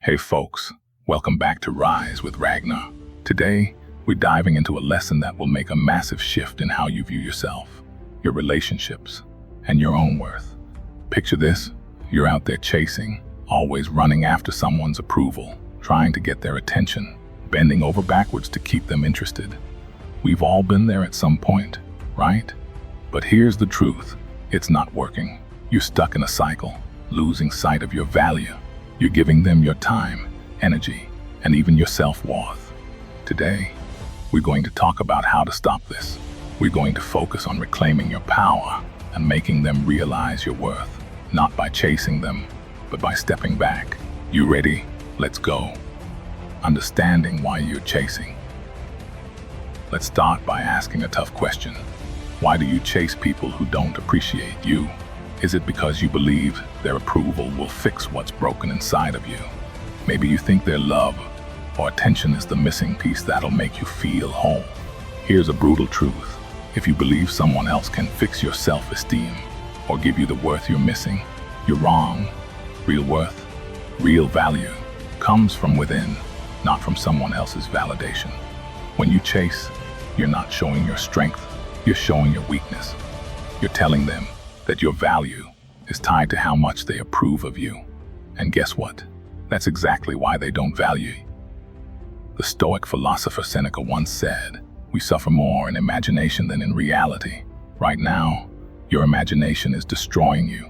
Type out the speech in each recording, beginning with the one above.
Hey folks, welcome back to Rise with Ragnar. Today, we're diving into a lesson that will make a massive shift in how you view yourself, your relationships, and your own worth. Picture this, you're out there chasing, always running after someone's approval, trying to get their attention, bending over backwards to keep them interested. We've all been there at some point, right? But here's the truth, it's not working. You're stuck in a cycle, losing sight of your value. You're giving them your time, energy, and even your self-worth. Today, we're going to talk about how to stop this. We're going to focus on reclaiming your power and making them realize your worth, not by chasing them, but by stepping back. You ready? Let's go. Understanding why you're chasing. Let's start by asking a tough question. Why do you chase people who don't appreciate you? Is it because you believe their approval will fix what's broken inside of you? Maybe you think their love or attention is the missing piece that'll make you feel whole. Here's a brutal truth. If you believe someone else can fix your self-esteem or give you the worth you're missing, you're wrong. Real worth, real value, comes from within, not from someone else's validation. When you chase, you're not showing your strength, you're showing your weakness. You're telling them that your value is tied to how much they approve of you. And guess what? That's exactly why they don't value you. The Stoic philosopher Seneca once said, "We suffer more in imagination than in reality." Right now, your imagination is destroying you.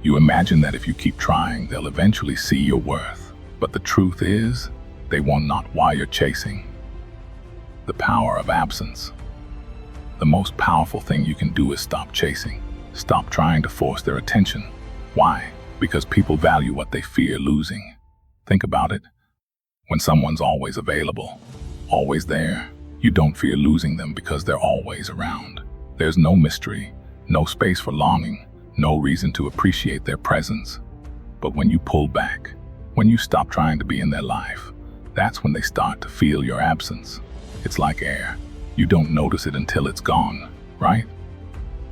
You imagine that if you keep trying, they'll eventually see your worth. But the truth is, they want not why you're chasing. The power of absence. The most powerful thing you can do is stop chasing. Stop trying to force their attention. Why? Because people value what they fear losing. Think about it. When someone's always available, always there, you don't fear losing them because they're always around. There's no mystery, no space for longing, no reason to appreciate their presence. But when you pull back, when you stop trying to be in their life, that's when they start to feel your absence. It's like air. You don't notice it until it's gone, right?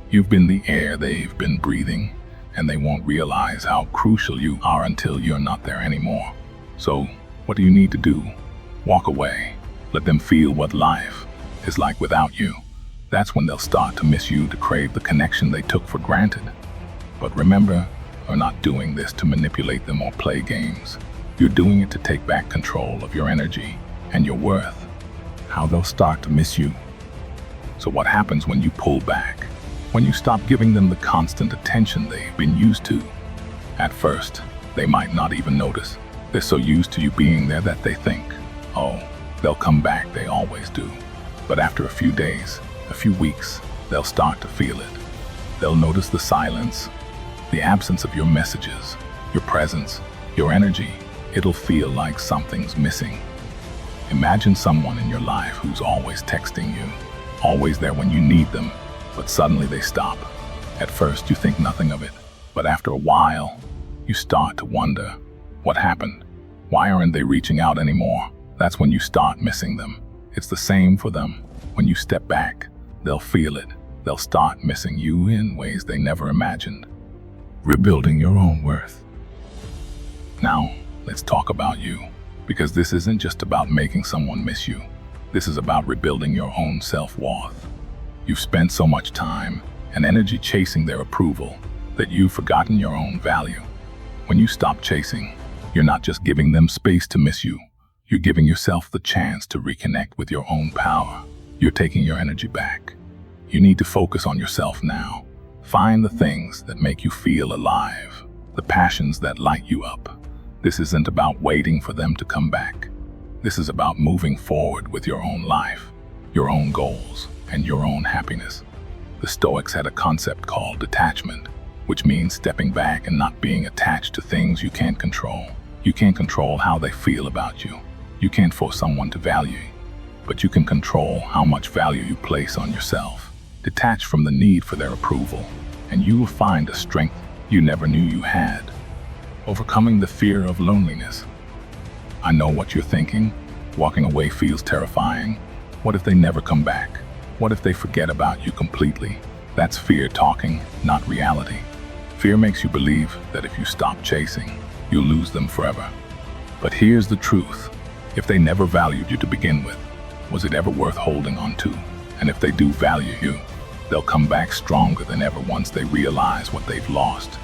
You've been the air they've been breathing, and they won't realize how crucial you are until you're not there anymore. So, what do you need to do? Walk away. Let them feel what life is like without you. That's when they'll start to miss you, to crave the connection they took for granted. But remember, you're not doing this to manipulate them or play games. You're doing it to take back control of your energy and your worth. How they'll start to miss you. So what happens when you pull back? When you stop giving them the constant attention they've been used to? At first, they might not even notice. They're so used to you being there that they think, oh, they'll come back, they always do. But after a few days, a few weeks, they'll start to feel it. They'll notice the silence, the absence of your messages, your presence, your energy. It'll feel like something's missing. Imagine someone in your life who's always texting you, always there when you need them, but suddenly they stop. At first, you think nothing of it, but after a while, you start to wonder, what happened? Why aren't they reaching out anymore? That's when you start missing them. It's the same for them. When you step back, they'll feel it. They'll start missing you in ways they never imagined. Rebuilding your own worth. Now, let's talk about you, because this isn't just about making someone miss you. This is about rebuilding your own self-worth. You've spent so much time and energy chasing their approval that you've forgotten your own value. When you stop chasing, you're not just giving them space to miss you. You're giving yourself the chance to reconnect with your own power. You're taking your energy back. You need to focus on yourself now. Find the things that make you feel alive, the passions that light you up. This isn't about waiting for them to come back. This is about moving forward with your own life, your own goals, and your own happiness. The Stoics had a concept called detachment, which means stepping back and not being attached to things you can't control. You can't control how they feel about you. You can't force someone to value you, but you can control how much value you place on yourself. Detach from the need for their approval, and you will find a strength you never knew you had. Overcoming the fear of loneliness. I know what you're thinking. Walking away feels terrifying. What if they never come back? What if they forget about you completely? That's fear talking, not reality. Fear makes you believe that if you stop chasing, you'll lose them forever. But here's the truth. If they never valued you to begin with, was it ever worth holding on to? And if they do value you, they'll come back stronger than ever once they realize what they've lost.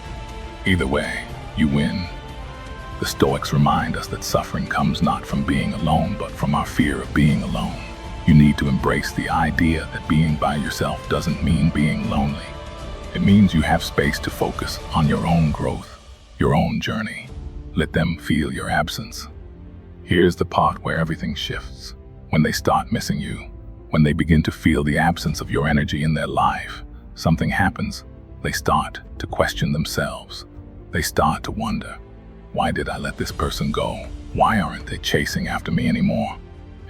Either way, you win. The Stoics remind us that suffering comes not from being alone, but from our fear of being alone. You need to embrace the idea that being by yourself doesn't mean being lonely. It means you have space to focus on your own growth, your own journey. Let them feel your absence. Here's the part where everything shifts. When they start missing you, when they begin to feel the absence of your energy in their life, something happens. They start to question themselves. They start to wonder, why did I let this person go? Why aren't they chasing after me anymore?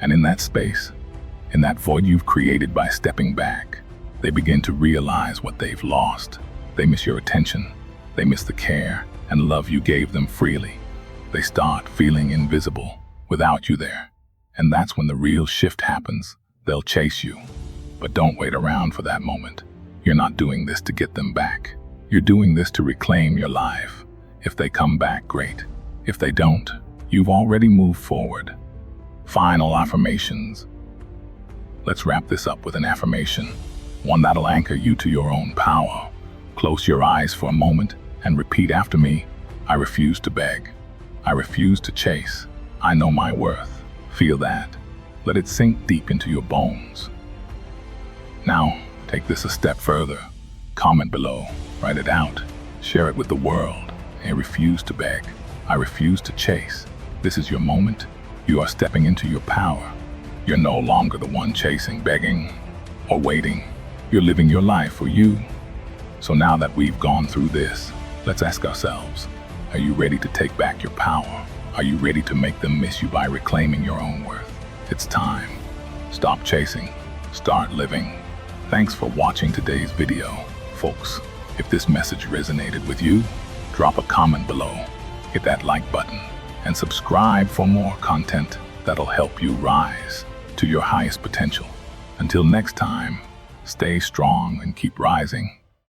And in that space, in that void you've created by stepping back, they begin to realize what they've lost. They miss your attention. They miss the care and love you gave them freely. They start feeling invisible without you there. And that's when the real shift happens. They'll chase you. But don't wait around for that moment. You're not doing this to get them back. You're doing this to reclaim your life. If they come back, great. If they don't, you've already moved forward. Final affirmations. Let's wrap this up with an affirmation, one that'll anchor you to your own power. Close your eyes for a moment and repeat after me. I refuse to beg. I refuse to chase. I know my worth. Feel that. Let it sink deep into your bones. Now, take this a step further. Comment below. Write it out. Share it with the world. I refuse to beg. I refuse to chase. This is your moment. You are stepping into your power. You're no longer the one chasing, begging, or waiting. You're living your life for you. So now that we've gone through this, let's ask ourselves, are you ready to take back your power? Are you ready to make them miss you by reclaiming your own worth? It's time. Stop chasing. Start living. Thanks for watching today's video, folks. If this message resonated with you, drop a comment below, hit that like button, and subscribe for more content that'll help you rise to your highest potential. Until next time, stay strong and keep rising.